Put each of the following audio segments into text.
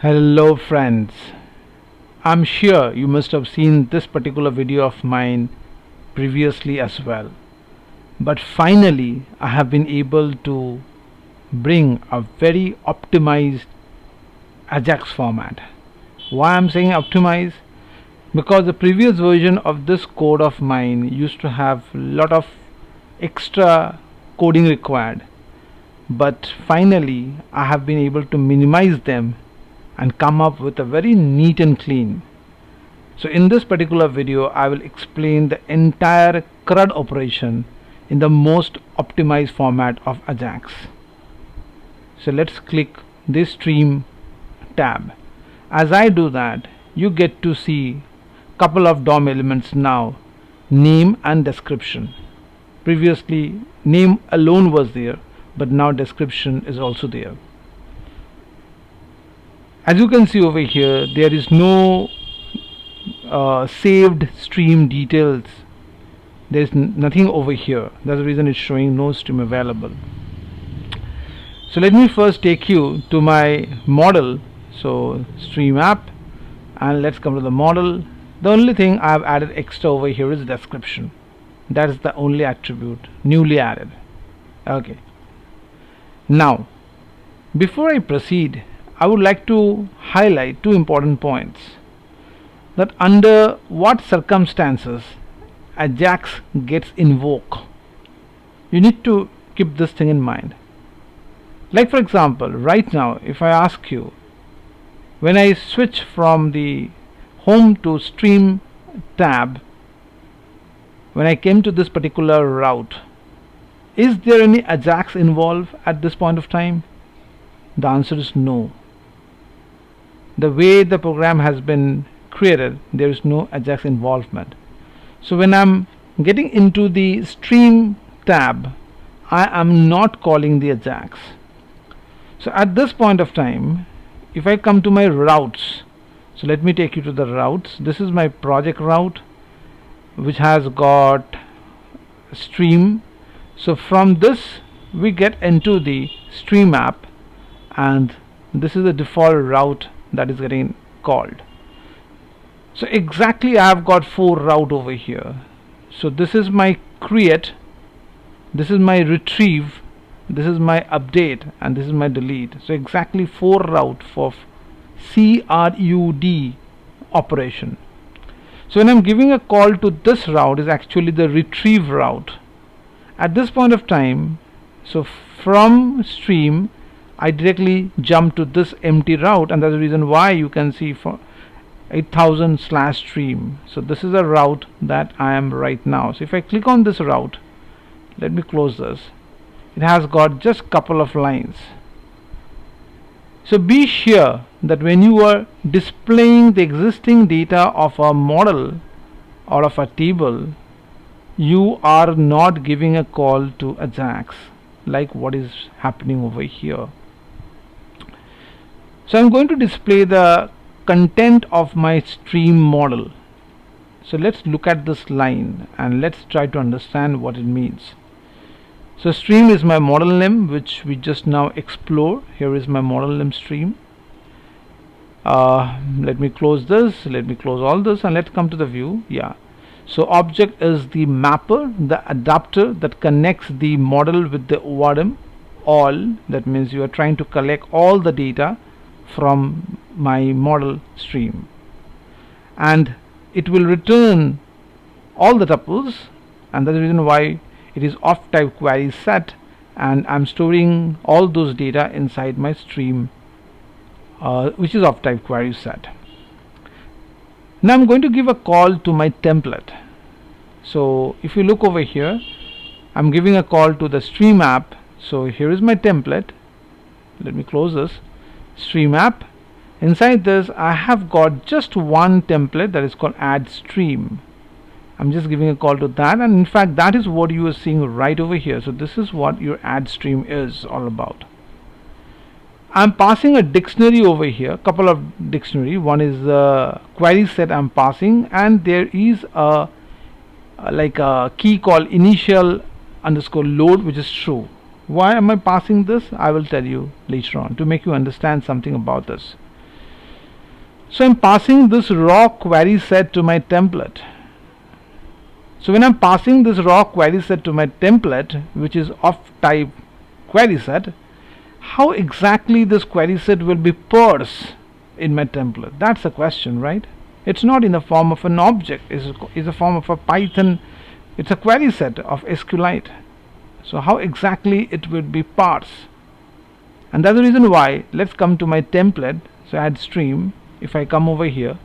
Hello friends, I'm sure you must have seen this particular video of mine previously as well, but finally I have been able to bring a very optimized AJAX format. Why I'm saying optimize? Because the previous version of this code of mine used to have a lot of extra coding required, but finally I have been able to minimize them and come up with a very neat and clean. So in this particular video I will explain the entire CRUD operation in the most optimized format of AJAX. So let's click this stream tab. As I do that, you get to see couple of DOM elements now, name and description. Previously name alone was there, but now description is also there. As you can see over here, there is no saved stream details. There is nothing over here. That's the reason it's showing no stream available. So let me first take you to my model. So stream app, and let's come to the model. The only thing I've added extra over here is description. That is the only attribute newly added. Okay. Now, before I proceed, I would like to highlight two important points. That under what circumstances AJAX gets invoked. You need to keep this thing in mind. Like for example, right now if I ask you, when I switch from the home to stream tab, when I came to this particular route, is there any AJAX involved at this point of time? The answer is no. The way the program has been created, there is no AJAX involvement. So when I'm getting into the stream tab, I am not calling the AJAX. So at this point of time, if I come to my routes, so let me take you to the routes. This is my project route, which has got stream. So from this we get into the stream app, and this is the default route that is getting called. So exactly I have got 4 route over here. So this is my create, this is my retrieve, this is my update, and this is my delete. So exactly 4 route for CRUD operation. So when I'm giving a call to this route is actually the retrieve route. At this point of time, so from stream I directly jump to this empty route, and that's the reason why you can see for 8000/stream. So this is a route that I am right now. So if I click on this route, let me close this, it has got just couple of lines. So be sure that when you are displaying the existing data of a model or of a table, you are not giving a call to AJAX like what is happening over here. So I'm going to display the content of my stream model. So let's look at this line and let's try to understand what it means. So stream is my model name, which we just now explore. Here is my model name stream. Let me close this, let me close all this, and let's come to the view. Yeah. So object is the mapper, the adapter that connects the model with the ORM. All, that means you are trying to collect all the data from my model stream, and it will return all the tuples, and that's the reason why it is of type query set, and I'm storing all those data inside my stream, which is of type query set. Now I'm going to give a call to my template. So if you look over here, I'm giving a call to the stream app. So here is my template. Let me close this. Stream app. Inside this I have got just one template that is called add stream. I'm just giving a call to that, and in fact that is what you are seeing right over here. So this is what your add stream is all about. I'm passing a dictionary over here, couple of dictionary. One is the query set I'm passing, and there is a like a key called initial underscore load, which is true. Why am I passing this? I will tell you later on to make you understand something about this. So I'm passing this raw query set to my template. So when I'm passing this raw query set to my template, which is of type query set, how exactly this query set will be parsed in my template? That's a question, right? It's not in the form of an object. It's a form of a Python. It's a query set of SQLite. So how exactly it would be parsed? And that's the reason why. Let's come to my template. So add stream. If I come over here,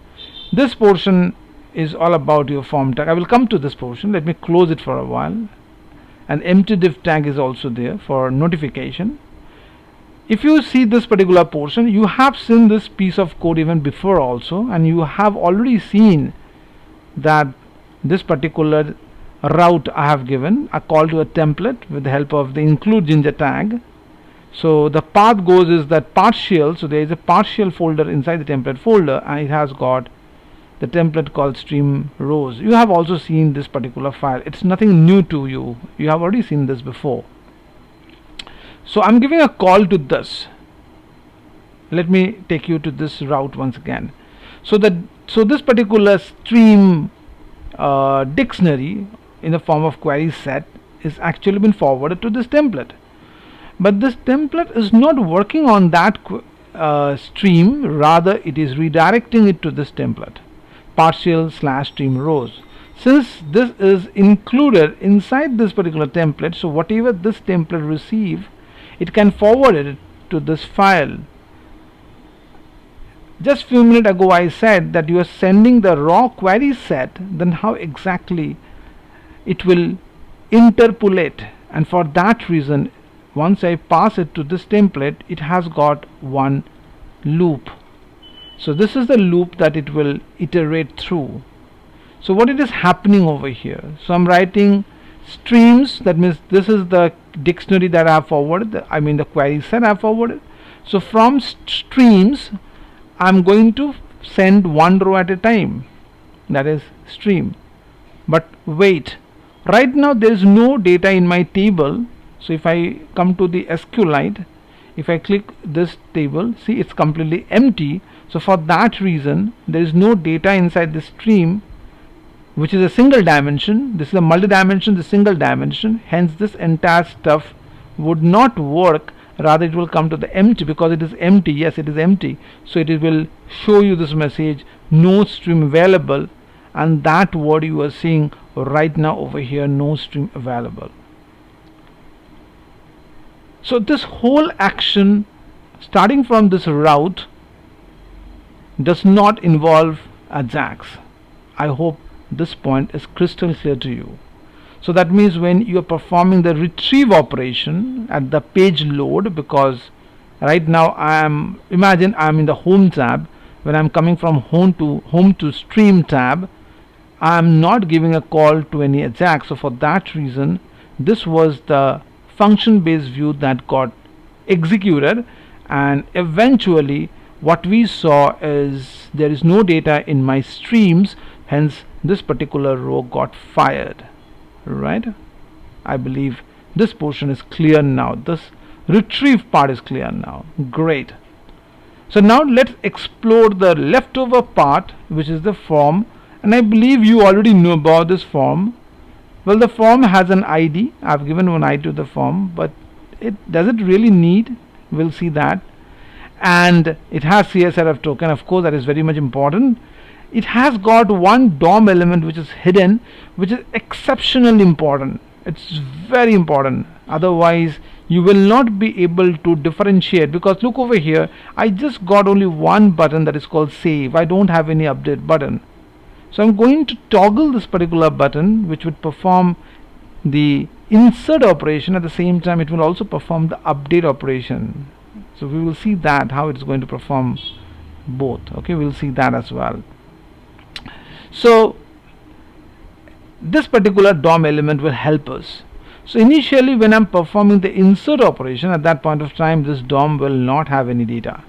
this portion is all about your form tag. I will come to this portion. Let me close it for a while. An empty div tag is also there for notification. If you see this particular portion, you have seen this piece of code even before also, and you have already seen that this particular route I have given a call to a template with the help of the include ginger tag. So the path goes is that partial, so there is a partial folder inside the template folder, and it has got the template called stream rows. You have also seen this particular file. It's nothing new to you. You have already seen this before. So I'm giving a call to this. Let me take you to this route once again. So this particular stream dictionary in the form of query set is actually been forwarded to this template. But this template is not working on that stream, rather it is redirecting it to this template, partial / stream rows. Since this is included inside this particular template, so whatever this template receive, it can forward it to this file. Just few minutes ago I said that you are sending the raw query set, then how exactly it will interpolate, and for that reason once I pass it to this template, it has got one loop. So this is the loop that it will iterate through. So what it is happening over here? So I'm writing streams, that means this is the dictionary that I have forwarded, I mean the query set I have forwarded. So from streams I'm going to send one row at a time, that is stream. But wait, right now there is no data in my table. So if I come to the SQLite, if I click this table, see it's completely empty. So for that reason there is no data inside the stream, which is a single dimension. This is a multi-dimension, the single dimension, hence this entire stuff would not work, rather it will come to the empty because it is empty. Yes, it is empty, so it will show you this message, no stream available, and that word you are seeing right now over here, no stream available. So this whole action starting from this route does not involve AJAX. I hope this point is crystal clear to you. So that means when you are performing the retrieve operation at the page load, because right now imagine I am in the home tab, when I am coming from home to stream tab, I am not giving a call to any AJAX. So for that reason this was the function based view that got executed, and eventually what we saw is there is no data in my streams, hence this particular row got fired, right? I believe this portion is clear now. This retrieve part is clear now. Great. So now let's explore the leftover part, which is the form, and I believe you already know about this form. Well, the form has an ID. I've given one ID to the form, but does it really need? We'll see that. And it has CSRF token, of course, that is very much important. It has got one DOM element which is hidden, which is exceptionally important. It's very important, otherwise you will not be able to differentiate, because look over here, I just got only one button that is called save. I don't have any update button. So I'm going to toggle this particular button, which would perform the insert operation. At the same time it will also perform the update operation. So we will see that how it's going to perform both. Okay, we'll see that as well. So this particular DOM element will help us. So initially when I'm performing the insert operation, at that point of time this DOM will not have any data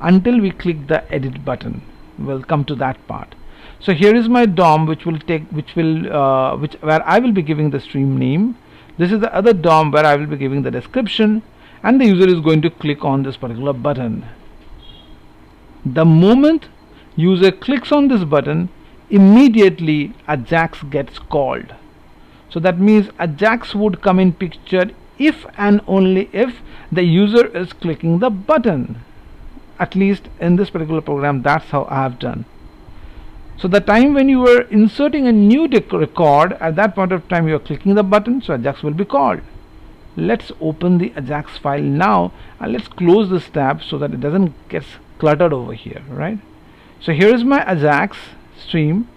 until we click the edit button. We'll come to that part. So here is my DOM, where I will be giving the stream name. This is the other DOM where I will be giving the description, and the user is going to click on this particular button. The moment user clicks on this button, immediately AJAX gets called. So that means AJAX would come in picture if and only if the user is clicking the button. At least in this particular program, that's how I have done. So the time when you are inserting a new record, at that point of time you are clicking the button, so AJAX will be called. Let's open the AJAX file now, and let's close this tab so that it doesn't get cluttered over here, right? So here is my AJAX stream,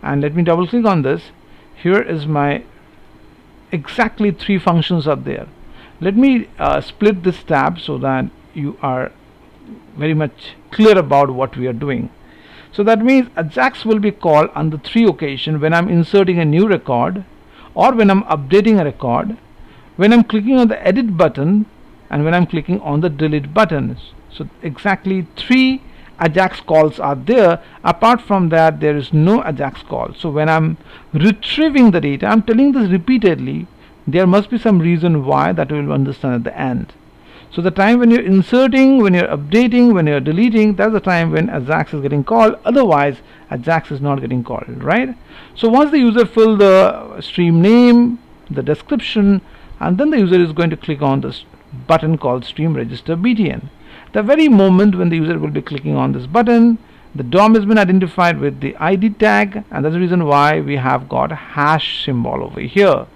and let me double click on this. Here is my exactly 3 functions are there. Let me split this tab so that you are very much clear about what we are doing. So that means AJAX will be called on the 3 occasions: when I'm inserting a new record, or when I'm updating a record, when I'm clicking on the edit button, and when I'm clicking on the delete button. So exactly 3 AJAX calls are there. Apart from that, there is no AJAX call. So when I'm retrieving the data, I'm telling this repeatedly, there must be some reason why, that we will understand at the end. So the time when you're inserting, when you're updating, when you're deleting, that's the time when AJAX is getting called. Otherwise AJAX is not getting called, right? So once the user fill the stream name, the description, and then the user is going to click on this button called stream register btn. The very moment when the user will be clicking on this button, the DOM has been identified with the ID tag, and that's the reason why we have got a hash symbol over here.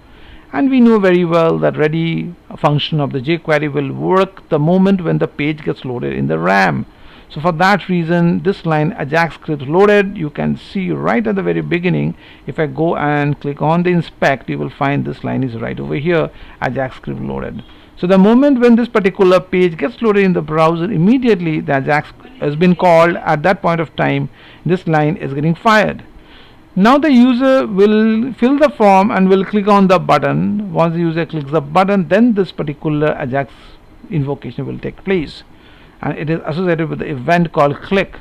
And we know very well that ready function of the jQuery will work the moment when the page gets loaded in the RAM. So for that reason, this line AJAX script loaded, you can see right at the very beginning. If I go and click on the inspect, you will find this line is right over here, AJAX script loaded. So the moment when this particular page gets loaded in the browser, immediately the AJAX has been called. At that point of time, this line is getting fired. Now the user will fill the form and will click on the button. Once the user clicks the button, then this particular AJAX invocation will take place, and it is associated with the event called click.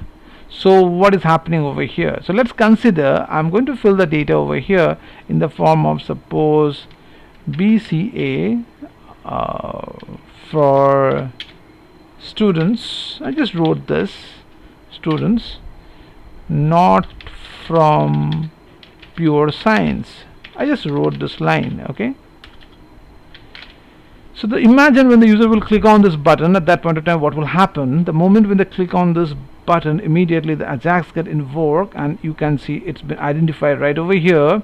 So what is happening over here? So let's consider I'm going to fill the data over here in the form of, suppose, BCA for students. I just wrote this, students not from pure science. I just wrote this line, okay? So imagine when the user will click on this button, at that point of time what will happen? The moment when they click on this button, immediately the AJAX get invoked, and you can see it's been identified right over here.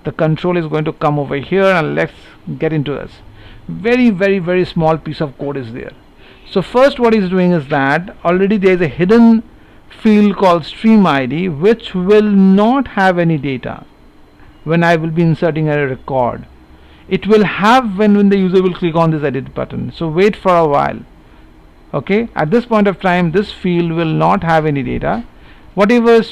The control is going to come over here, and let's get into this. Very small piece of code is there. So first what he's doing is that already there is a hidden field called stream ID, which will not have any data when I will be inserting a record. It will have when the user will click on this edit button. So wait for a while, okay? At this point of time, this field will not have any data. Whatever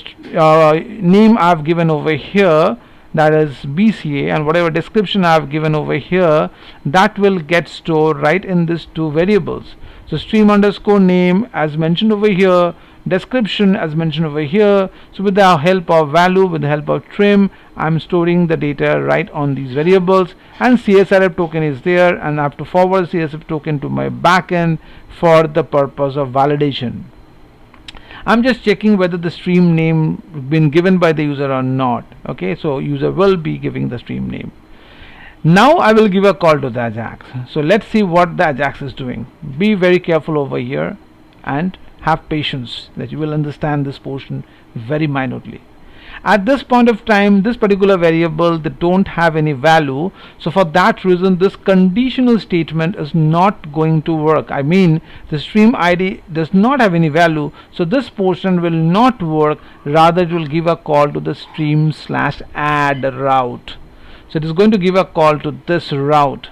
name I have given over here, that is BCA, and whatever description I have given over here, that will get stored right in these 2 variables. So stream underscore name as mentioned over here, description as mentioned over here. So with the help of value, with the help of trim, I'm storing the data right on these variables, and CSRF token is there, and I have to forward CSRF token to my backend for the purpose of validation. I'm just checking whether the stream name been given by the user or not. Okay, so user will be giving the stream name. Now I will give a call to the AJAX. So let's see what the AJAX is doing. Be very careful over here and have patience that you will understand this portion very minutely. At this point of time, this particular variable, they don't have any value, so for that reason this conditional statement is not going to work. I mean, the stream ID does not have any value, so this portion will not work. Rather it will give a call to the stream/add route. So it is going to give a call to this route.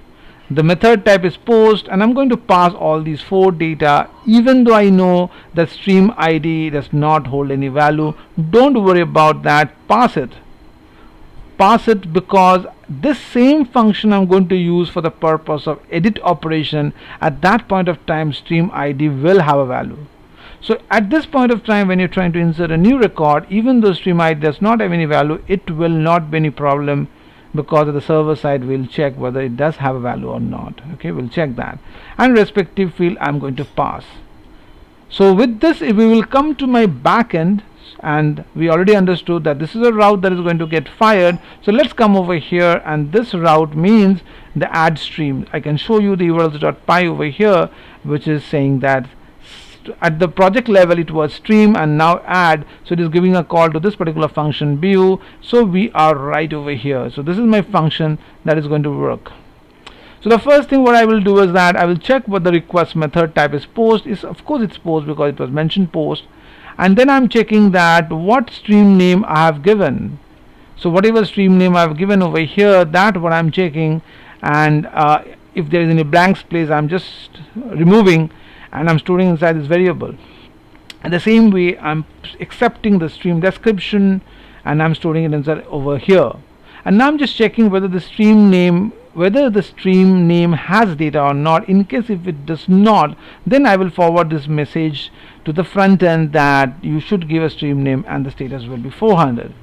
The method type is post, and I'm going to pass all these 4 data. Even though I know that stream ID does not hold any value, don't worry about that. Pass it because this same function I'm going to use for the purpose of edit operation. At that point of time, stream ID will have a value. So at this point of time, when you're trying to insert a new record, even though stream ID does not have any value, it will not be any problem, because of the server side we'll check whether it does have a value or not. Okay, we'll check that, and respective field I'm going to pass. So with this, if we will come to my backend, and we already understood that this is a route that is going to get fired. So let's come over here, and this route means the add stream. I can show you the urls.py over here, which is saying that at the project level it was stream and now add, so it is giving a call to this particular function view. So we are right over here. So this is my function that is going to work. So the first thing what I will do is that I will check what the request method type is. Post is, of course it's post because it was mentioned post, and then I'm checking that what stream name I have given. So whatever stream name I have given over here, that what I'm checking, and if there is any blank space I'm just removing and I'm storing inside this variable. And the same way I'm accepting the stream description and I'm storing it inside over here. And now I'm just checking whether the stream name has data or not. In case if it does not, then I will forward this message to the front end that you should give a stream name and the status will be 400.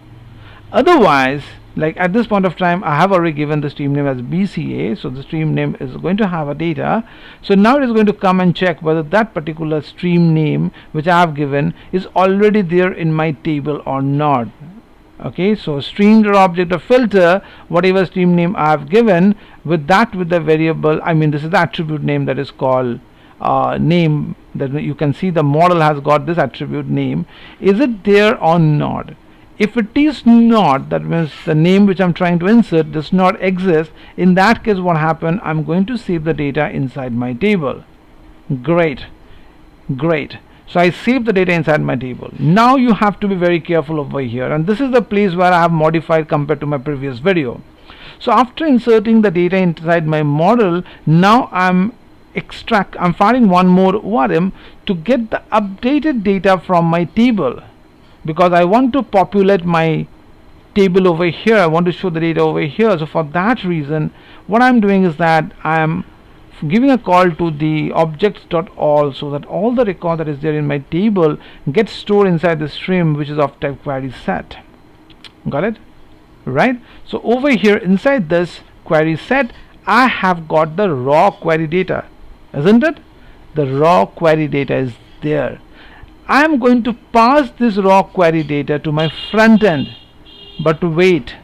Otherwise, like at this point of time, I have already given the stream name as BCA, so the stream name is going to have a data. So now it is going to come and check whether that particular stream name which I have given is already there in my table or not. Okay, so stream.object of filter, whatever stream name I have given, with the variable, I mean this is the attribute name that is called name, that you can see the model has got this attribute name. Is it there or not? If it is not, that means the name which I'm trying to insert does not exist. In that case, what happened, I'm going to save the data inside my table. Great. So I save the data inside my table. Now you have to be very careful over here, and this is the place where I have modified compared to my previous video. So after inserting the data inside my model, now I'm firing one more ORM to get the updated data from my table, because I want to populate my table over here. I want to show the data over here. So for that reason, what I'm doing is that I am giving a call to the objects.all, so that all the record that is there in my table gets stored inside the stream which is of type query set. Got it? Right? So over here inside this query set, I have got the raw query data, isn't it? The raw query data is there. I am going to pass this raw query data to my front end, but wait,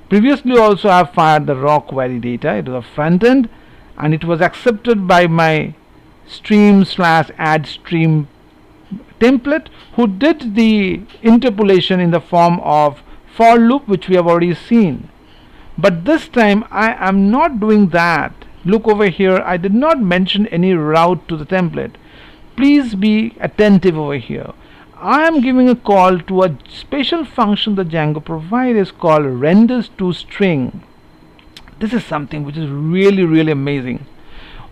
previously also I have fired the raw query data. It was a front end and it was accepted by my stream/add stream template, who did the interpolation in the form of for loop, which we have already seen. But this time I am not doing that. Look over here, I did not mention any route to the template. Please be attentive over here. I am giving a call to a special function the Django provides called renders to string. This is something which is really amazing.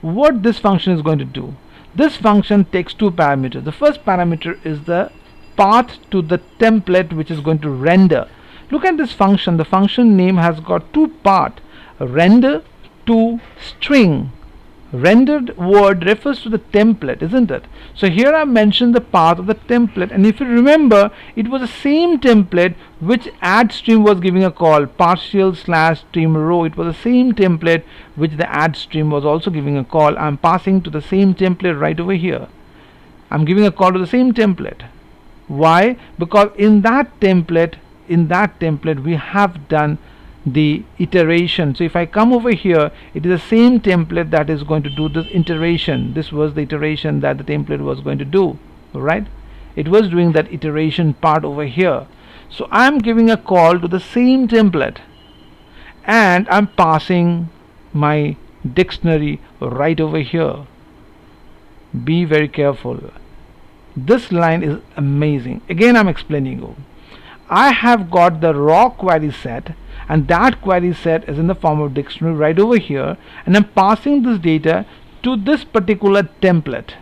What this function is going to do, this function takes two parameters. The first parameter is the path to the template which is going to render. Look at this function. The function name has got two parts, render to string. Rendered word refers to the template, isn't it? So here I mentioned the path of the template, and if you remember, it was the same template which add stream was giving a call, partial/stream row. It was the same template which the add stream was also giving a call. I'm passing to the same template right over here. I'm giving a call to the same template. Why? Because in that template we have done the iteration. So if I come over here, it is the same template that is going to do this iteration. This was the iteration that the template was going to do, right? It was doing that iteration part over here. So I'm giving a call to the same template and I'm passing my dictionary right over here. Be very careful. This line is amazing. Again, I'm explaining you. I have got the raw query set, and that query set is in the form of dictionary right over here, and I'm passing this data to this particular template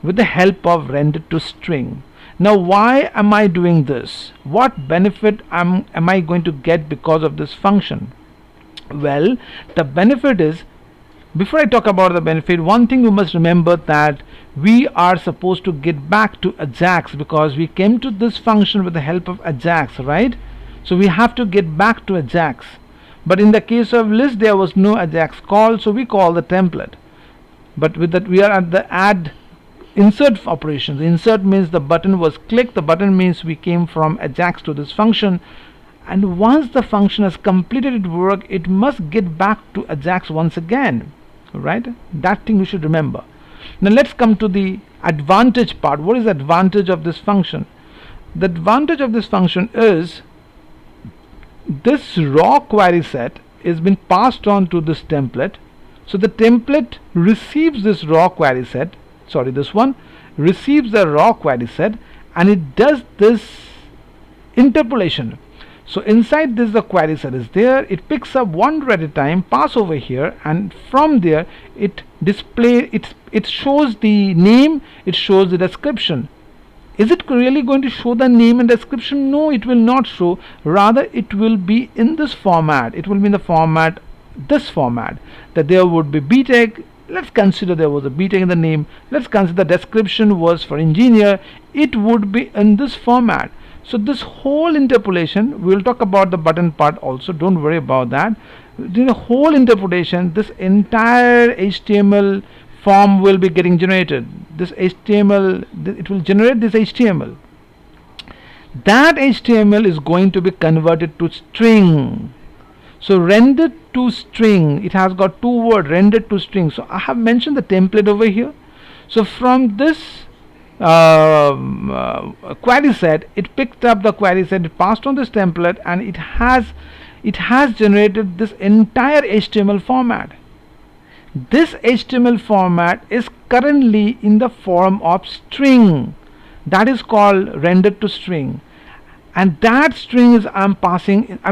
with the help of render to string. Now why am I doing this? What benefit am I going to get because of this function? Well, the benefit is, before I talk about the benefit, one thing you must remember, that we are supposed to get back to AJAX because we came to this function with the help of AJAX, right? So we have to get back to AJAX. But in the case of list, there was no AJAX call, so we call the template. But with that, we are at the add insert operations. Insert means the button was clicked, the button means we came from AJAX to this function, and once the function has completed its work, it must get back to AJAX once again, right? That thing you should remember. Now let's come to the advantage part. What is the advantage of this function? The advantage of this function is this raw query set is been passed on to this template. So the template receives this raw query set, sorry, this one receives the raw query set, and it does this interpolation. So inside this, the query set is there, it picks up one at a time, pass over here, and from there it it shows the name, it shows the description. Is it really going to show the name and description? No, it will not show. Rather, it will be in this format. It will be in the format, this format, that there would be BTech. Let's consider there was a BTech in the name. Let's consider the description was for engineer. It would be in this format. So this whole interpolation, we will talk about the button part also, don't worry about that. The whole interpolation, this entire HTML form will be getting generated. This HTML, it will generate this HTML. That HTML is going to be converted to string. So rendered to string, it has got two words, rendered to string. So I have mentioned the template over here. So from this query set, it picked up the query set, it passed on this template, and it has generated this entire HTML format. This HTML format is currently in the form of string, that is called rendered to string, and that string is I'm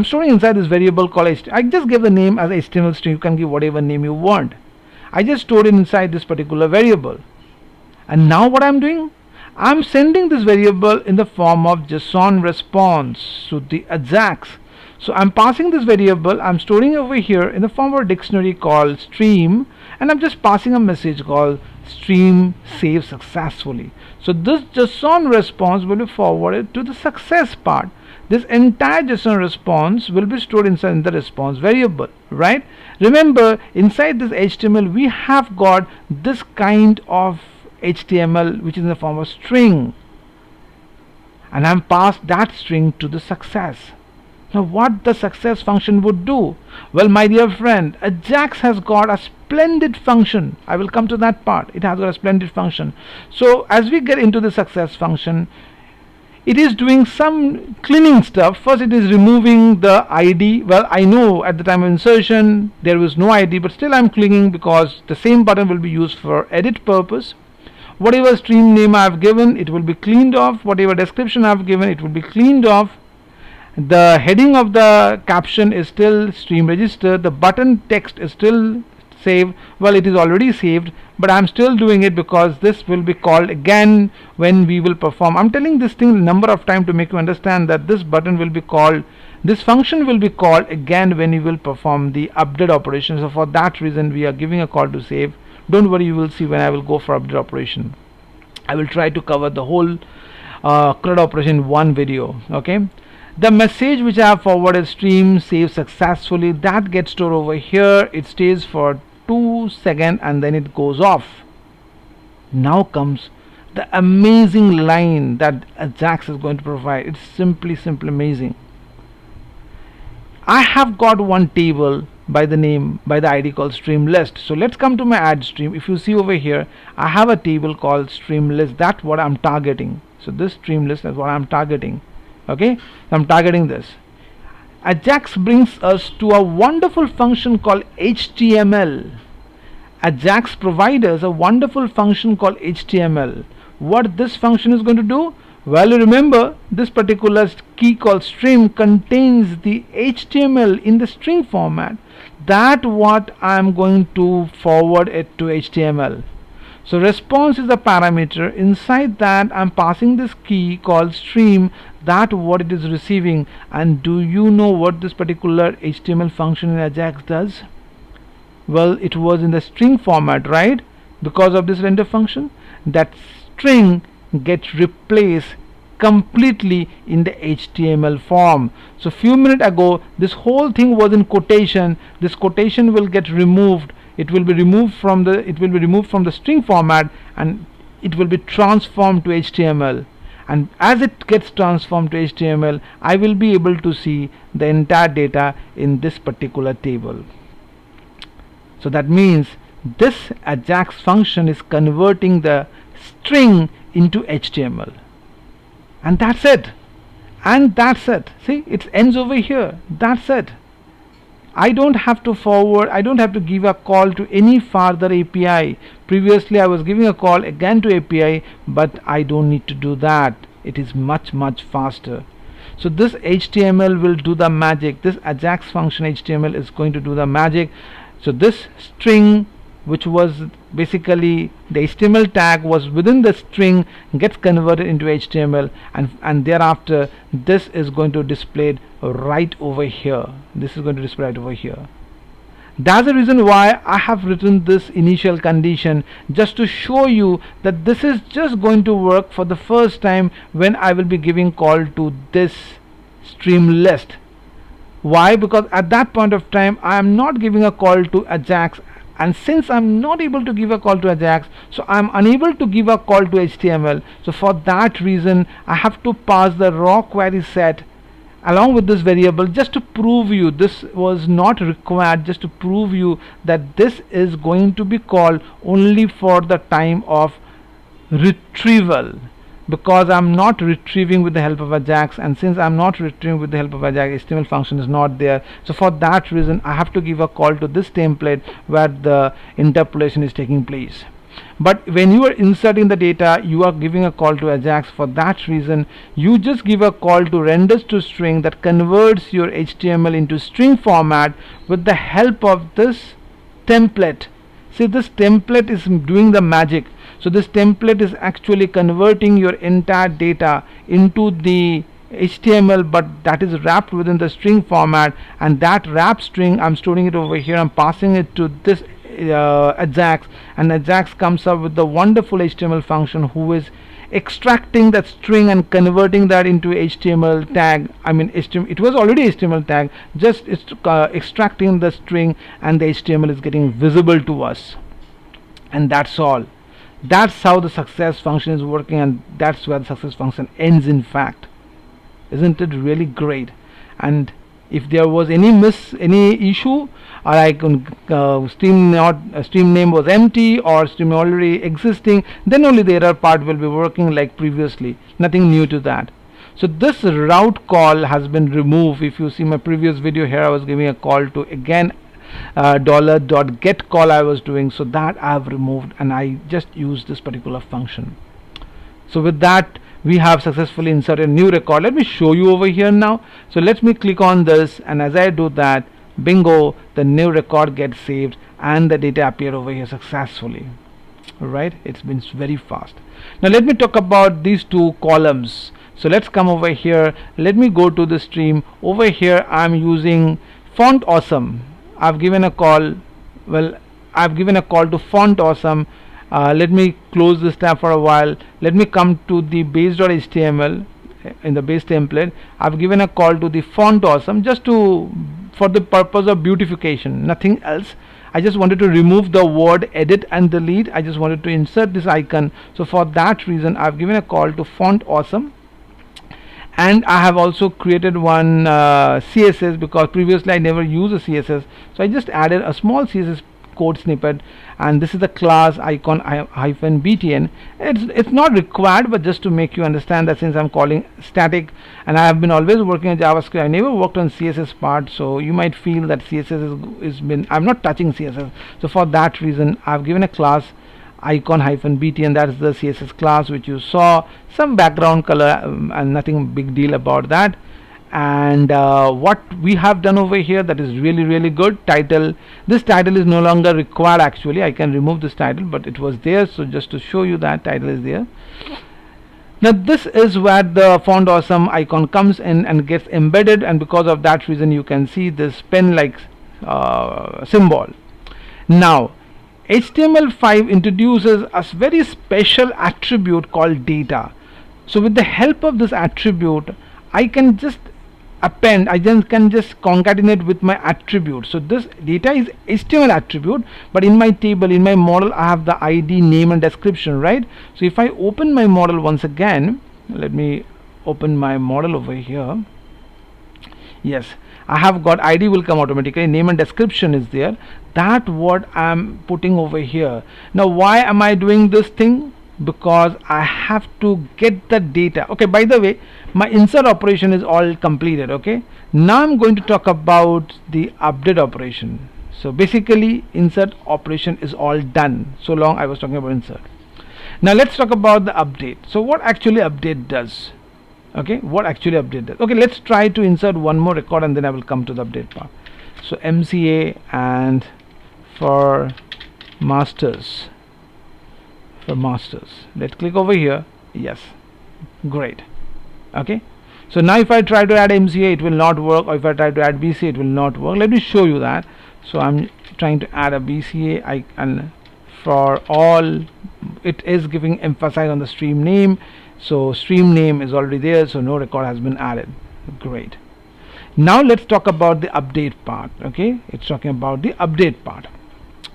storing inside this variable called HTML. I just gave the name as HTML string. You can give whatever name you want. I just stored it inside this particular variable, and now what I'm doing, I'm sending this variable in the form of JSON response to the AJAX. So I'm passing this variable, I'm storing over here in the form of a dictionary called stream, and I'm just passing a message called stream saved successfully. So this JSON response will be forwarded to the success part. This entire JSON response will be stored inside the response variable, right? Remember, inside this HTML we have got this kind of HTML which is in the form of string, and I'm passed that string to the success. Now what the success function would do? Well, my dear friend, AJAX has got a splendid function. I will come to that part. It has got a splendid function. So as we get into the success function, it is doing some cleaning stuff. First it is removing the ID. Well, I know at the time of insertion there was no ID, but still I'm cleaning because the same button will be used for edit purpose. Whatever stream name I have given, it will be cleaned off. Whatever description I have given, it will be cleaned off. The heading of the caption is still stream register. The button text is still saved. Well, it is already saved, but I'm still doing it because this will be called again when we will perform. I'm telling this thing a number of times to make you understand that this button will be called, this function will be called again when you will perform the update operation. So for that reason we are giving a call to save. Don't worry, you will see when I will go for update operation. I will try to cover the whole CRUD operation in one video. Okay. The message which I have forwarded, stream saved successfully, that gets stored over here. It stays for 2 seconds and then it goes off. Now comes the amazing line that AJAX is going to provide. It's simply amazing. I have got one table by the ID called stream list. So let's come to my add stream. If you see over here, I have a table called stream list. That's what I'm targeting. So this stream list is what I'm targeting. Okay, so I'm targeting this. AJAX brings us to a wonderful function called HTML. AJAX provides us a wonderful function called HTML. What this function is going to do? Well, you remember this particular key called stream contains the HTML in the string format. That what I'm going to forward it to HTML. So response is a parameter. Inside that I'm passing this key called stream, that what it is receiving. And do you know what this particular HTML function in AJAX does? Well, it was in the string format, right? Because of this render function, that string gets replaced completely in the HTML form. So few minutes ago this whole thing was in quotation. This quotation will get removed. It will be removed from the string format, and it will be transformed to HTML, and as it gets transformed to HTML, I will be able to see the entire data in this particular table. So that means this AJAX function is converting the string into HTML, and that's it. See, it ends over here. That's it. I don't have to forward, I don't have to give a call to any further API. Previously I was giving a call again to API, but I don't need to do that. It is much faster. So this HTML will do the magic. This AJAX function HTML is going to do the magic. So this string, which was basically the HTML tag was within the string, gets converted into HTML, and thereafter this is going to display right over here. This is going to display right over here. That's the reason why I have written this initial condition, just to show you that this is just going to work for the first time when I will be giving call to this stream list. Why? Because at that point of time I am not giving a call to AJAX, and since I'm not able to give a call to AJAX, so I'm unable to give a call to HTML. So for that reason I have to pass the raw query set along with this variable, just to prove you this was not required, just to prove you that this is going to be called only for the time of retrieval, because I'm not retrieving with the help of AJAX, and since I'm not retrieving with the help of AJAX, HTML function is not there. So for that reason I have to give a call to this template where the interpolation is taking place. But when you are inserting the data, you are giving a call to AJAX. For that reason you just give a call to renders to string that converts your HTML into string format with the help of this template. See, this template is doing the magic. So this template is actually converting your entire data into the HTML, but that is wrapped within the string format, and that wrapped string I'm storing it over here. I'm passing it to this AJAX, and AJAX comes up with the wonderful HTML function who is extracting that string and converting that into HTML tag. I mean, it was already HTML tag, just it's extracting the string, and the HTML is getting visible to us, and that's all. That's how the success function is working, and that's where the success function ends, in fact. Isn't it really great? And if there was any issue, or like stream name was empty or stream already existing, then only the error part will be working like previously. Nothing new to that. So this route call has been removed. If you see my previous video here, I was giving a call to again $.get call I was doing, so that I have removed, and I just use this particular function. So with that, we have successfully inserted a new record. Let me show you over here now. So let me click on this, and as I do that, bingo, the new record gets saved and the data appear over here successfully. Alright, it's been very fast. Now let me talk about these two columns. So let's come over here. Let me go to the stream. Over here I'm using Font Awesome. I've given a call to Font Awesome. Let me close this tab for a while. Let me come to the base.html. In the base template I've given a call to the Font Awesome, just for the purpose of beautification, nothing else. I just wanted to remove the word edit and delete. I just wanted to insert this icon. So for that reason I've given a call to Font Awesome, and I have also created one CSS, because previously I never used a CSS, so I just added a small CSS code snippet, and this is the class icon -btn. It's not required, but just to make you understand that since I'm calling static, and I have been always working on JavaScript, I never worked on CSS part, so you might feel that CSS I'm not touching CSS. So for that reason I've given a class icon-btn. that is the CSS class which you saw, some background color, and nothing big deal about that. And what we have done over here, that is really good. Title, this title is no longer required. Actually I can remove this title, but it was there, so just to show you that title is there. Now this is where the Font Awesome icon comes in and gets embedded, and because of that reason you can see this pen like symbol. Now HTML5 introduces a very special attribute called data. So with the help of this attribute I can just append, I can just concatenate with my attribute. So this data is HTML attribute, but in my table, in my model, I have the ID, name and description, right? So if I open my model once again, let me open my model over here. Yes, I have got ID will come automatically, name and description is there. That what I'm putting over here. Now why am I doing this thing? Because I have to get the data. Okay, by the way, my insert operation is all completed. Okay, now I'm going to talk about the update operation. So basically insert operation is all done. So long I was talking about insert. Now let's talk about the update. So what actually update does? Okay, what actually update does? Okay, let's try to insert one more record and then I will come to the update part. So MCA and for masters, let's click over here. Yes, great. Okay, so now if I try to add MCA, it will not work, or if I try to add BCA, it will not work. Let me show you that. So I'm trying to add a BCA, and for all it is giving emphasize on the stream name. So stream name is already there, so no record has been added. Great. Now let's talk about the update part. Okay, it's talking about the update part.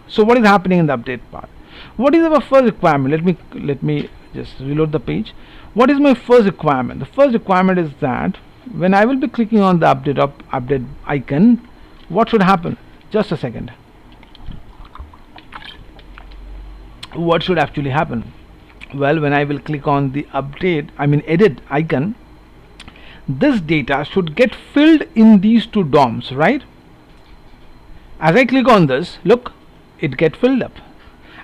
So what is happening in the update part? What is our first requirement? Let me just reload the page. What is my first requirement? The first requirement is that when I will be clicking on the update icon, what should happen? Just a second. What should actually happen? Well, when I will click on the edit icon, this data should get filled in these two DOMs, right? As I click on this, look, it get filled up.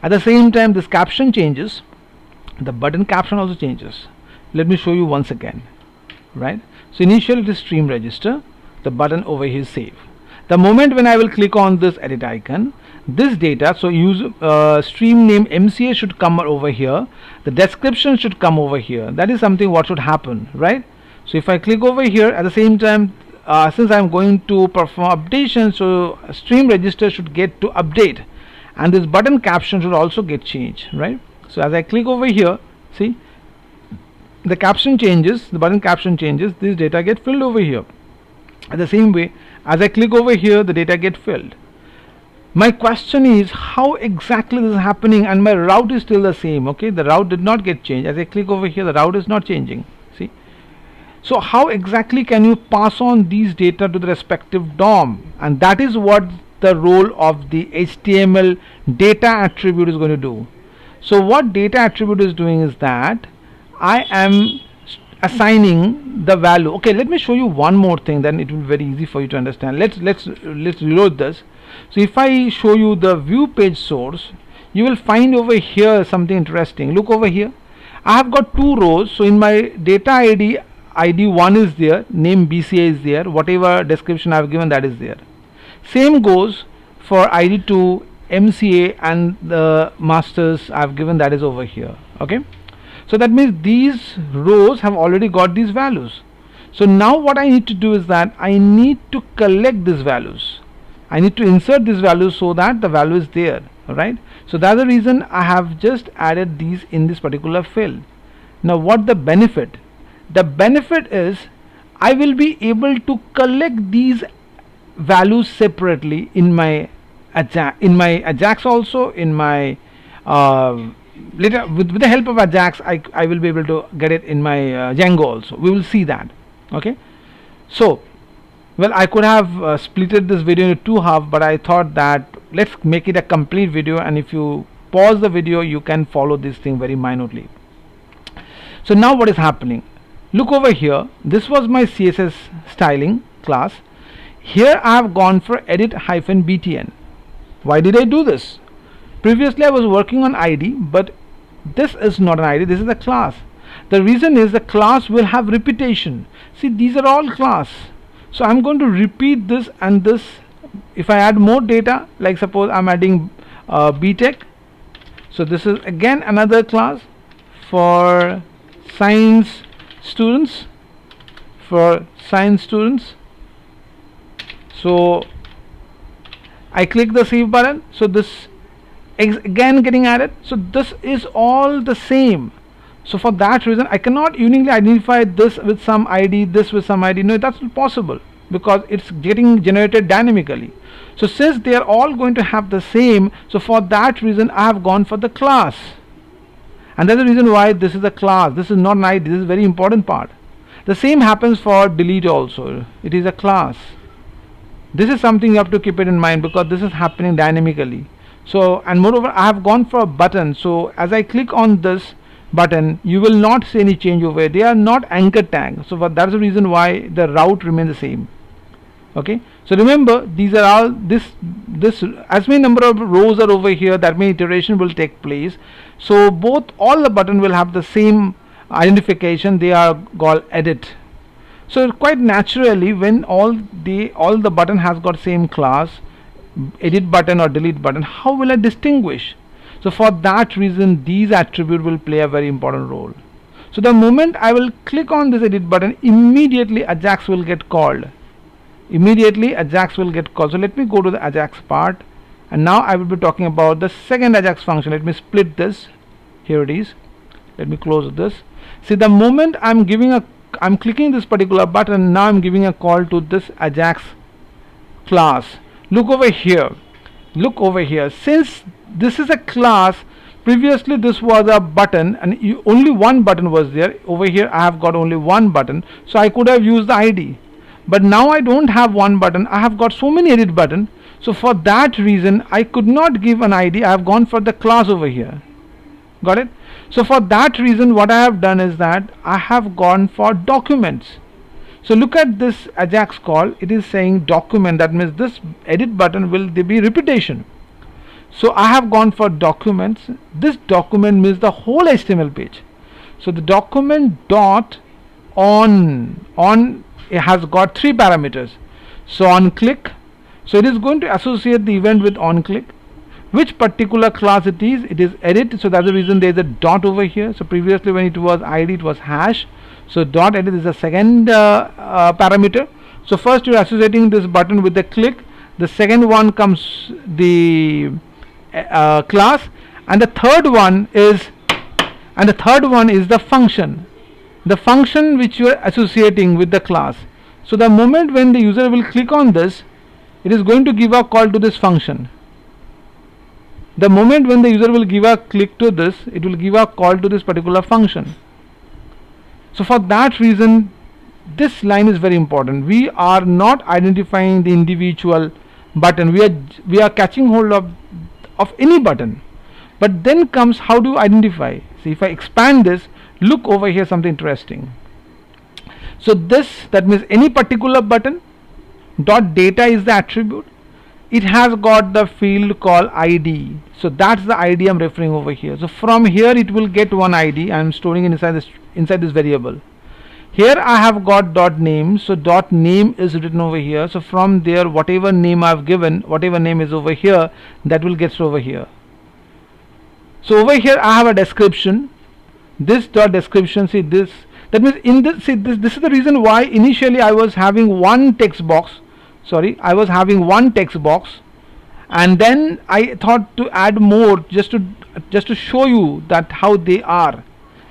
At the same time, this caption changes, the button caption also changes. Let me show you once again, right? So initially it is stream register, the button over here is save. The moment when I will click on this edit icon, this data, so stream name MCA should come over here, the description should come over here. That is something what should happen, right? So if I click over here, at the same time, since I'm going to perform updation, so stream register should get to update, and this button caption should also get changed, right? So as I click over here, see, the caption changes, the button caption changes, this data get filled over here. At the same way, as I click over here, the data get filled. My question is how exactly this is happening, and my route is still the same. Okay, the route did not get changed. As I click over here, the route is not changing. See, so how exactly can you pass on these data to the respective DOM? And that is what the role of the HTML data attribute is going to do. So what data attribute is doing is that I am assigning the value. Okay, let me show you one more thing, then it will be very easy for you to understand. Let's reload this. So if I show you the view page source, you will find over here something interesting. Look over here, I have got two rows. So in my data ID 1 is there, name BCA is there, whatever description I have given, that is there. Same goes for ID 2, MCA, and the masters I have given, that is over here. Okay, so that means these rows have already got these values. So now what I need to do is that I need to collect these values. I need to insert these values so that the value is there, right? So that's the reason I have just added these in this particular field. Now what the benefit? The benefit is I will be able to collect these values separately in my AJAX, also in my later with the help of AJAX I will be able to get it in my Django also. We will see that. Okay, so well, I could have splitted this video into two halves, but I thought that let's make it a complete video, and if you pause the video you can follow this thing very minutely. So now what is happening? Look over here, this was my CSS styling class. Here I have gone for edit-btn. Why did I do this? Previously I was working on ID, but this is not an ID, this is a class. The reason is the class will have repetition. See, these are all class. So I'm going to repeat this and this. If I add more data, like suppose I'm adding BTech, so this is again another class for science students, so I click the save button, so this is again getting added. So this is all the same. So for that reason I cannot uniquely identify this with some ID, this with some ID. No, that's not possible, because it's getting generated dynamically. So since they are all going to have the same, so for that reason I have gone for the class, and that's the reason why this is a class, this is not an ID. This is a very important part. The same happens for delete also, it is a class. This is something you have to keep it in mind, because this is happening dynamically. So, and moreover I have gone for a button, so as I click on this button you will not see any change over here. They are not anchor tag, so that's the reason why the route remains the same. Okay, so remember, these are all this as many number of rows are over here, that many iteration will take place. So both all the button will have the same identification. They are called edit. So quite naturally, when all the button has got same class, edit button or delete button, how will I distinguish? So for that reason these attributes will play a very important role. So the moment I will click on this edit button, immediately AJAX will get called. Immediately AJAX will get called. So let me go to the AJAX part, and now I will be talking about the second AJAX function. Let me split this. Here it is. Let me close this. See, the moment I'm clicking this particular button, now I'm giving a call to this AJAX class. Look over here. Look over here. Since this is a class, previously this was a button and only one button was there. Over here I have got only one button, so I could have used the ID. But now I don't have one button, I have got so many edit button. So for that reason I could not give an ID. I have gone for the class over here. Got it? So for that reason what I have done is that I have gone for documents. So look at this AJAX call. It is saying document. That means this edit button will there be repetition. So I have gone for documents. This document means the whole HTML page. So the document dot on it has got three parameters. So on click, so it is going to associate the event with on click. Which particular class it is edit. So that's the reason there is a dot over here. So previously when it was ID it was hash. So dot edit is the second parameter. So first you are associating this button with the click. The second one comes the class, and the third one is the function. The function which you are associating with the class. So the moment when the user will click on this, it is going to give a call to this function. The moment when the user will give a click to this, it will give a call to this particular function. So for that reason this line is very important. We are not identifying the individual button, we are catching hold of any button. But then comes how do you identify. See, if I expand this, look over here, something interesting. So that means any particular button dot data is the attribute. It has got the field called ID. So that's the ID I'm referring over here. So from here it will get one ID. I'm storing it inside this variable. Here I have got dot name. So dot name is written over here. So from there whatever name I've given, whatever name is over here, that will get over here. So over here I have a description. This dot description, see this, that means in this, see this is the reason why initially I was having one text box. I was having one text box, and then I thought to add more just to show you that how they are.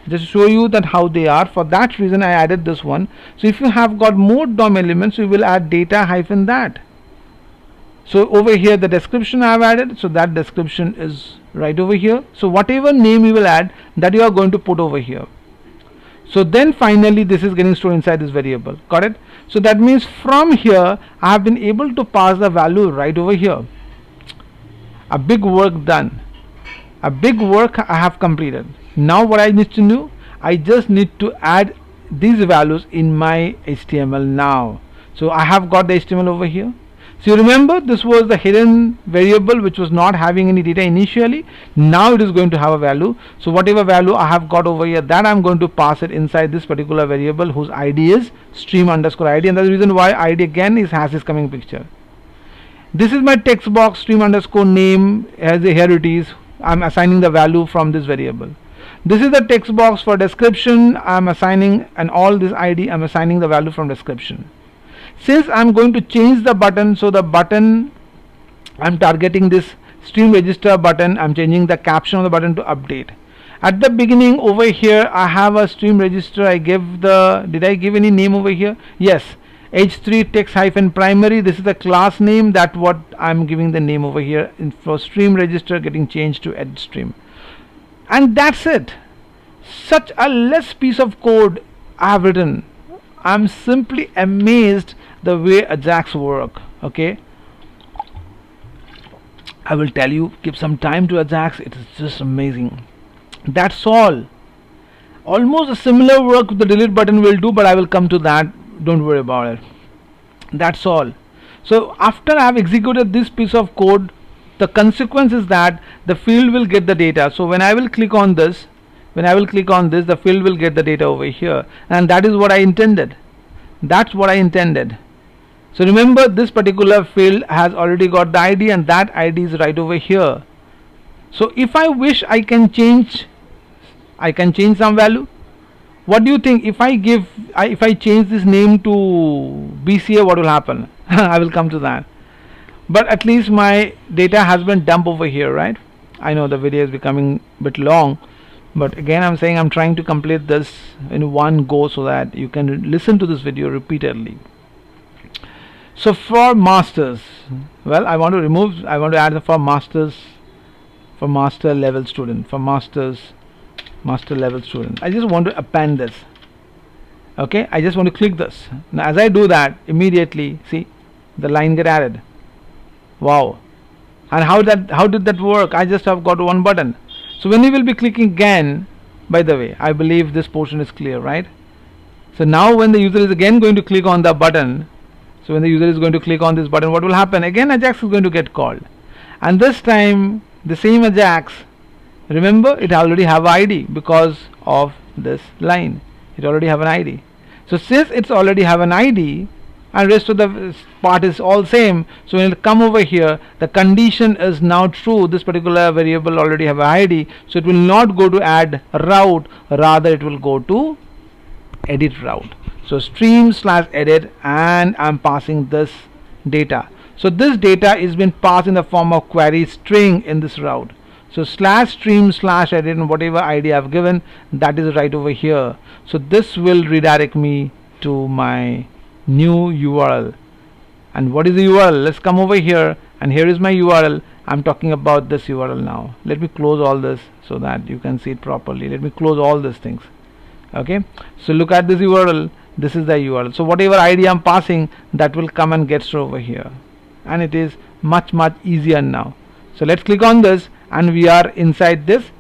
For that reason I added this one. So if you have got more DOM elements, you will add data hyphen that. So over here the description I have added, so that description is right over here. So whatever name you will add, that you are going to put over here. So then finally this is getting stored inside this variable. Got it? So that means from here I have been able to pass the value right over here. A big work done. A big work I have completed. Now what I need to do, I just need to add these values in my HTML now. So I have got the HTML over here. So you remember this was the hidden variable which was not having any data initially. Now it is going to have a value. So whatever value I have got over here, that I'm going to pass it inside this particular variable whose ID is stream underscore ID, and that's the reason why ID again has this coming picture. This is my text box stream underscore name, as here it is. I'm assigning the value from this variable. This is the text box for description. I'm assigning, and all this ID I'm assigning the value from description. Since I'm going to change the button, so the button I'm targeting this stream register button, I'm changing the caption of the button to update, At the beginning over here I have a stream register. I give the, did I give any name over here? Yes, h3 text hyphen primary. This is the class name, that what I'm giving the name over here for stream register getting changed to edit stream. And that's it. Such a less piece of code I have written. I'm simply amazed the way AJAX work. Okay, I will tell you, give some time to AJAX, it is just amazing. That's all. Almost a similar work the delete button will do, but I will come to that, don't worry about it. That's all. So after I have executed this piece of code, the consequence is that the field will get the data. So when I will click on this, the field will get the data over here, and that is what I intended. That's what I intended. So remember, this particular field has already got the ID, and that ID is right over here. So if I wish, I can change some value. What do you think? If I change this name to BCA, what will happen? I will come to that. But at least my data has been dumped over here, right? I know the video is becoming a bit long, but again I'm saying I'm trying to complete this in one go so that you can listen to this video repeatedly. So for masters, well, I want to add the for masters, for master level student, for master level student. I just want to append this. Okay, I just want to click this. Now as I do that, immediately see the line get added. Wow. And how did that work? I just have got one button. So when you will be clicking again, by the way, I believe this portion is clear, right? So now when the user is again going to click on the button, so when the user is going to click on this button, what will happen? Again AJAX is going to get called, and this time the same AJAX, remember, it already have ID because of this line. It already have an ID. So since it's already have an ID and rest of the part is all same, so when it come over here, the condition is now true. This particular variable already have an ID, so it will not go to add route, rather it will go to edit route. So stream/edit, and I'm passing this data. So this data is been passed in the form of query string in this route. So /stream/edit, and whatever ID I've given, that is right over here. So this will redirect me to my new URL. And what is the URL? Let's come over here, and here is my URL. I'm talking about this URL now. Let me close all this so that you can see it properly. Let me close all these things. Okay, so look at this URL. This is the URL. So whatever ID I'm passing, that will come and gets over here, and it is much easier now. So let's click on this, and we are inside this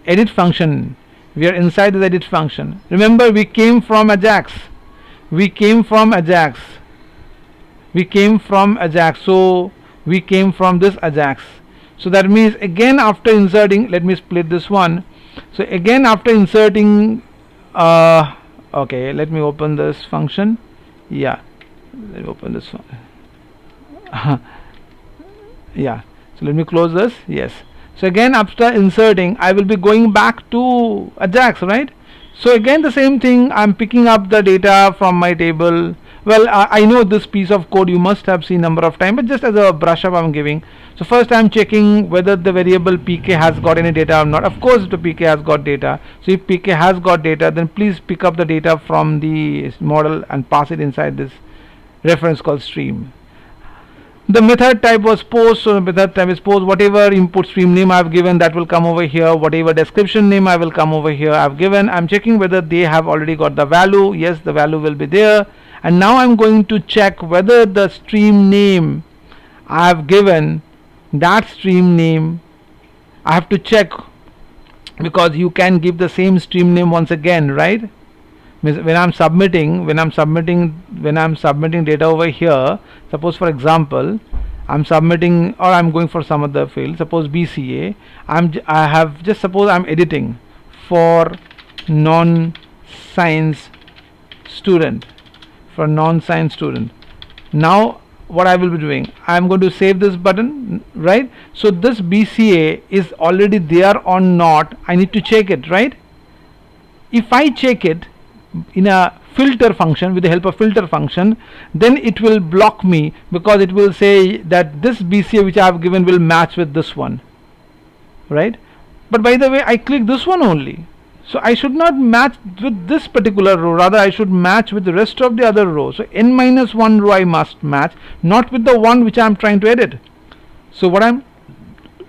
edit function. We are inside this edit function. Remember, we came from AJAX. So we came from this AJAX. So that means again after inserting, let me split this one. So again after inserting, okay, let me open this function. Yeah, let me open this one. Yeah, so let me close this. Yes, so again after inserting, I will be going back to AJAX, right? So again the same thing, I'm picking up the data from my table. Well, I know this piece of code you must have seen number of times, but just as a brush up I'm giving. So first I'm checking whether the variable pk has got any data or not. Of course the pk has got data. So if pk has got data, then please pick up the data from the model and pass it inside this reference called stream. The method type was post, so the method type is post. Whatever input stream name I've given, that will come over here. Whatever description name I will come over here I've given. I'm checking whether they have already got the value. Yes, the value will be there. And now I'm going to check whether the stream name I have given, that stream name I have to check, because you can give the same stream name once again, right? When I'm submitting data over here, suppose for example I'm submitting, or I'm going for some other field, suppose BCA, suppose I'm editing for non-science student, now what I will be doing, I'm going to save this button, right? So this BCA is already there or not, I need to check it, right? If I check it in a filter function, with the help of filter function, then it will block me, because it will say that this BCA which I have given will match with this one, right? but by the way I click this one only. So I should not match with this particular row, rather I should match with the rest of the other rows. So n minus 1 row I must match, not with the one which I am trying to edit. So what I am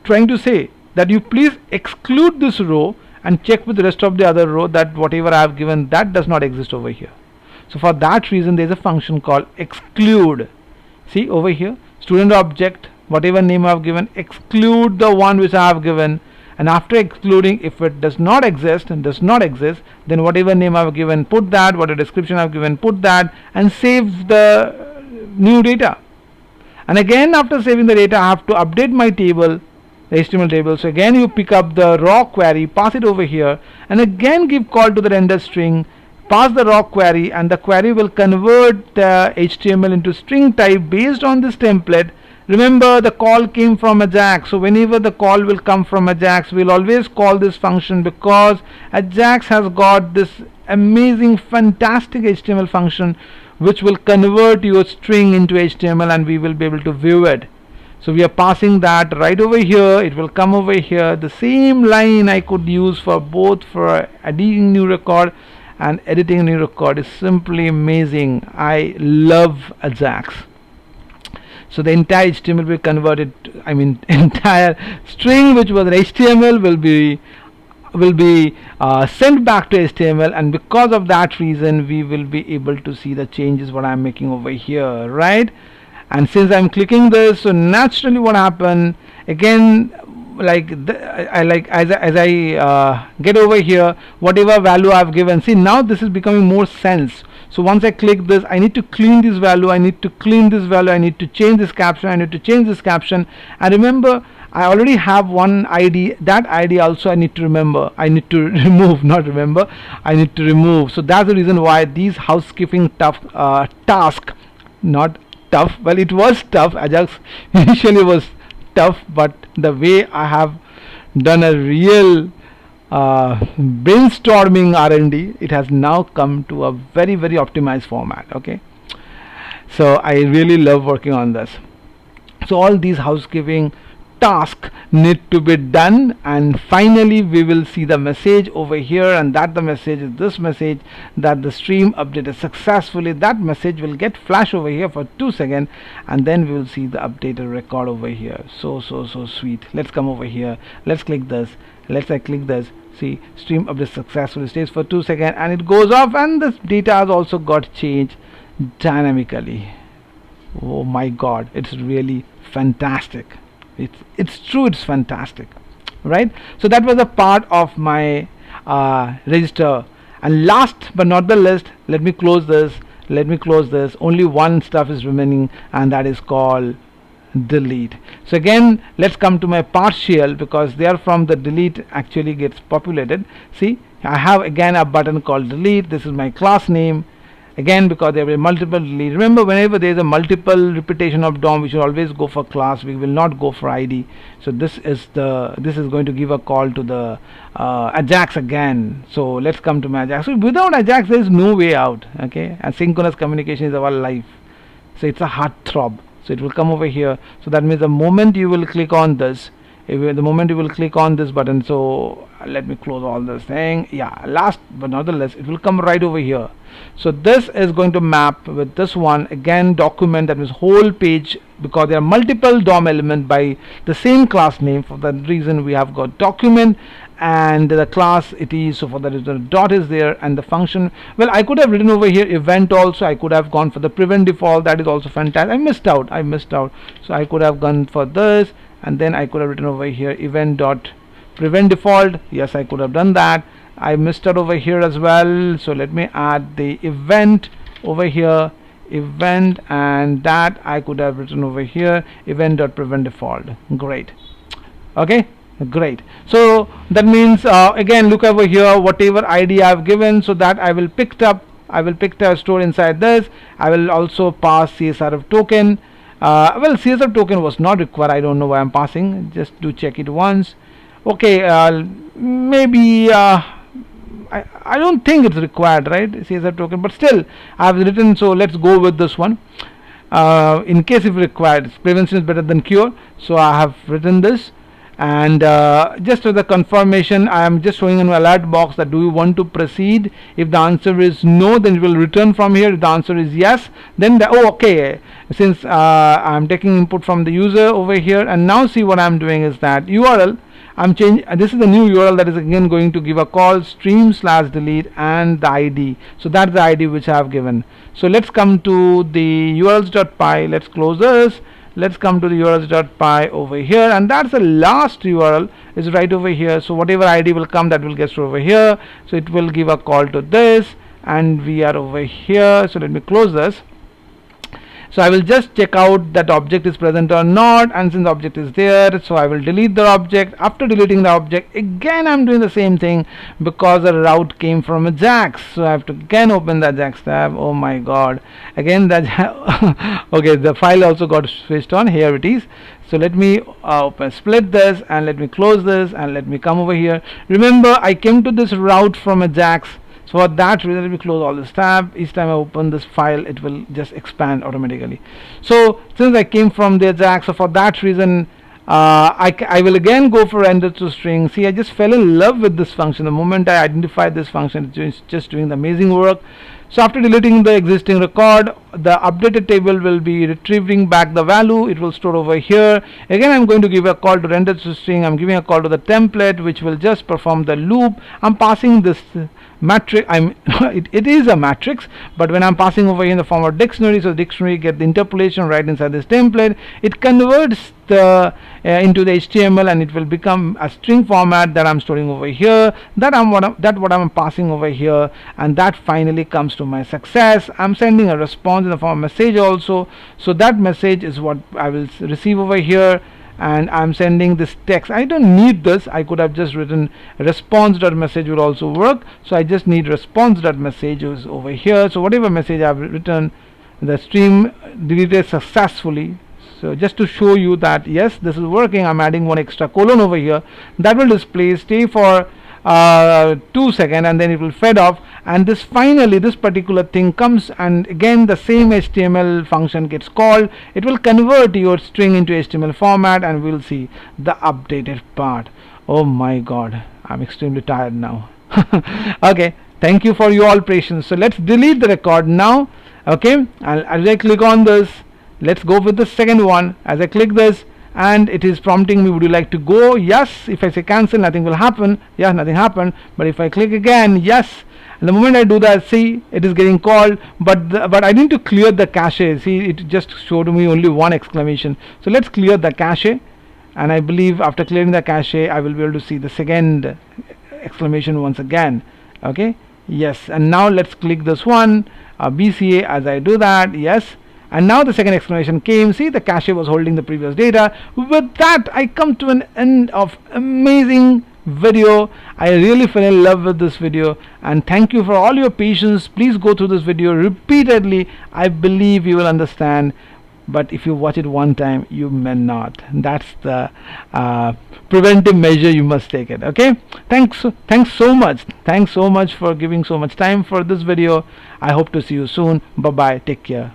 trying to say, that you please exclude this row and check with the rest of the other row that whatever I have given, that does not exist over here. So for that reason there is a function called exclude. See over here, student object, whatever name I have given, exclude the one which I have given, and after excluding, if it does not exist and does not exist, then whatever name I have given, put that, whatever description I have given, put that, and save the new data. And again after saving the data I have to update my table, the HTML table. So again you pick up the raw query, pass it over here, and again give call to the render string, pass the raw query, and the query will convert the HTML into string type based on this template. Remember, the call came from AJAX, so whenever the call will come from AJAX, we'll always call this function, because AJAX has got this amazing fantastic HTML function which will convert your string into HTML, and we will be able to view it. So we are passing that right over here, it will come over here. The same line I could use for both, for adding new record and editing a new record. Is simply amazing. I love AJAX. So the entire HTML will be converted, I mean entire string which was an HTML will be sent back to HTML, and because of that reason we will be able to see the changes what I am making over here, right? And since I am clicking this, so naturally what happened again, as I get over here, whatever value I have given, see now this is becoming more sense. So once I click this, I need to clean this value, I need to clean this value, I need to change this caption, I need to change this caption. And remember, I already have one ID, that ID also I need to remember, I need to remove, not remember, I need to remove. So that's the reason why these housekeeping task, not tough, well it was tough, AJAX initially was tough, but the way I have done a real brainstorming R&D, it has now come to a very optimized format. Okay, so I really love working on this. So all these housekeeping tasks need to be done, and finally we will see the message over here, and that the message is this message, that the stream updated successfully. That message will get flash over here for 2 seconds, and then we will see the updated record over here. So sweet. Let's come over here, let's click this, I click this, see stream update successfully, stays for 2 seconds and it goes off, and this data has also got changed dynamically. Oh my god, it's really fantastic. It's true, it's fantastic, right? So that was a part of my register. And last but not the least, let me close this. Only one stuff is remaining, and that is called delete. So again let's come to my partial, because there from the delete actually gets populated. See, I have again a button called delete. This is my class name. Again, because there will be multiple delete. Remember, whenever there is a multiple repetition of DOM, we should always go for class. We will not go for ID. So this is going to give a call to the AJAX again. So let's come to my AJAX. So without AJAX, there is no way out. Okay, asynchronous communication is our life. So it's a heartthrob. So it will come over here. So that means the moment you will click on this, button, so let me close all this thing. Yeah, last but not the least, it will come right over here. So this is going to map with this one again, document, that means whole page, because there are multiple DOM elements by the same class name. For that reason we have got document and the class it is, so for that the dot is there, and the function, well I could have written over here event also. I could have gone for the prevent default, that is also fantastic. I missed out, so I could have gone for this, and then I could have written over here event dot prevent default. Yes, I could have done that. I missed out over here as well, so let me add the event over here, event, and that I could have written over here event dot prevent default. Great. Okay, great. So that means again look over here, whatever ID I have given, so that I will pick up store inside this. I will also pass CSRF token. Well, CSRF token was not required. I don't know why I'm passing, just to check it once. Okay, maybe I don't think it's required, right, CSRF token, but still I have written, so let's go with this one. In case if required, prevention is better than cure, so I have written this. and just for the confirmation, I am just showing an alert box that do you want to proceed. If the answer is no, then it will return from here. If the answer is yes, then okay, since I'm taking input from the user over here, and now see what I'm doing is that URL I'm changing. This is the new URL that is again going to give a call stream/delete and the ID. So that's the ID which I have given. So let's come to the urls.py. Let's close this. Let's come to the urls.py over here, and that's the last URL is right over here. So whatever ID will come, that will get stored over here. So it will give a call to this, and we are over here. So let me close this. So I will just check out that object is present or not, and since the object is there, so I will delete the object. After deleting the object, again I'm doing the same thing because the route came from AJAX, so I have to again open the AJAX tab. Oh my god, again that okay, the file also got switched on. Here it is. So let me split this, and let me close this, and let me come over here. Remember, I came to this route from AJAX. So for that reason, let me close all this tab. Each time I open this file, it will just expand automatically. So since I came from the AJAX, so for that reason, I will again go for render to string. See, I just fell in love with this function. The moment I identified this function, it's just doing the amazing work. So after deleting the existing record, the updated table will be retrieving back the value. It will store over here. Again, I'm going to give a call to render to string. I'm giving a call to the template, which will just perform the loop. I'm passing this matrix. It is a matrix, but when I'm passing over here in the form of dictionary, so dictionary get the interpolation right inside this template. It converts the into the HTML, and it will become a string format that I'm storing over here. What I'm passing over here, and that finally comes to my success. I'm sending a response in the form of message also. So that message is what I will receive over here. And I'm sending this text. I don't need this. I could have just written response.message will also work. So I just need response.message is over here. So whatever message I've written, the stream deleted successfully. So just to show you that yes, this is working, I'm adding one extra colon over here that will display stay for 2 seconds, and then it will fade off, and this finally this particular thing comes, and again the same HTML function gets called. It will convert your string into HTML format, and we'll see the updated part. Oh my god, I'm extremely tired now. Okay, thank you for your all patience. So let's delete the record now. Okay, and as I click on this, let's go with the second one. As I click this, and it is prompting me, would you like to go? Yes. If I say cancel, nothing will happen. Yeah, nothing happened. But if I click again, yes, and the moment I do that, see, it is getting called, but I need to clear the cache. See, it just showed me only one exclamation. So let's clear the cache, and I believe after clearing the cache, I will be able to see the second exclamation once again. Okay, yes, and now let's click this one, BCA. As I do that, yes, and now the second exclamation came. See, the cache was holding the previous data. With that, I come to an end of amazing video. I really fell in love with this video, and thank you for all your patience. Please go through this video repeatedly. I believe you will understand, but if you watch it one time, you may not. That's the preventive measure you must take it. Okay, thanks so much for giving so much time for this video. I hope to see you soon. Bye bye, take care.